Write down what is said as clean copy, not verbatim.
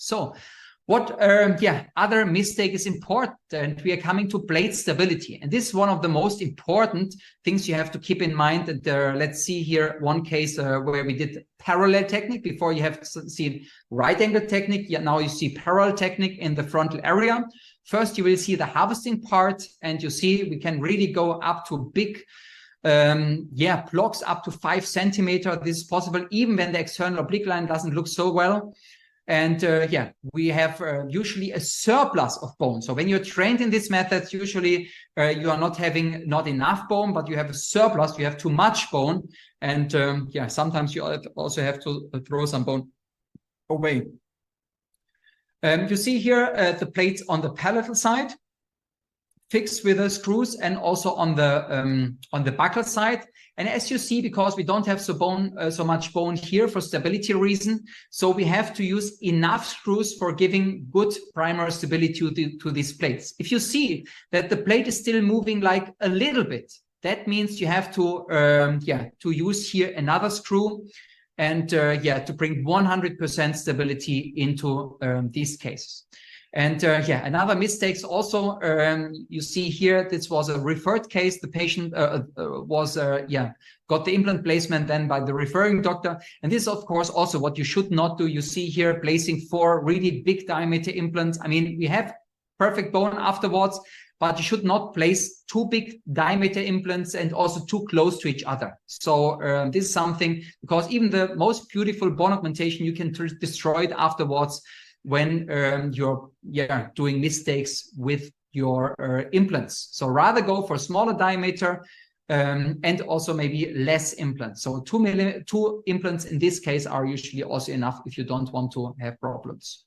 So what other mistake is important? We are coming to plate stability. And this is one of the most important things you have to keep in mind. And let's see here one case where we did parallel technique. Before you have seen right angle technique. Now you see parallel technique in the frontal area. First, you will see the harvesting part, and you see we can really go up to big blocks up to 5 centimeters. This is possible even when the external oblique line doesn't look so well. And we have usually a surplus of bone. So when you're trained in this method, usually you are not having not enough bone, but you have a surplus, you have too much bone. And sometimes you also have to throw some bone away. You see here the plates on the palatal side, fixed with the screws, and also on the buccal side. And as you see, because we don't have so much bone here for stability reason, so we have to use enough screws for giving good primary stability to these plates. If you see that the plate is still moving like a little bit, that means you have to use here another screw and to bring 100% stability into these cases. And another mistakes also, you see here, this was a referred case. The patient got the implant placement then by the referring doctor. And this is, of course, also what you should not do. You see here placing 4 really big diameter implants. I mean, we have perfect bone afterwards, but you should not place 2 big diameter implants and also too close to each other. So this is something, because even the most beautiful bone augmentation, you can destroy it afterwards when you're doing mistakes with your implants. So rather go for smaller diameter and also maybe less implants. So 2 implants in this case are usually also enough if you don't want to have problems.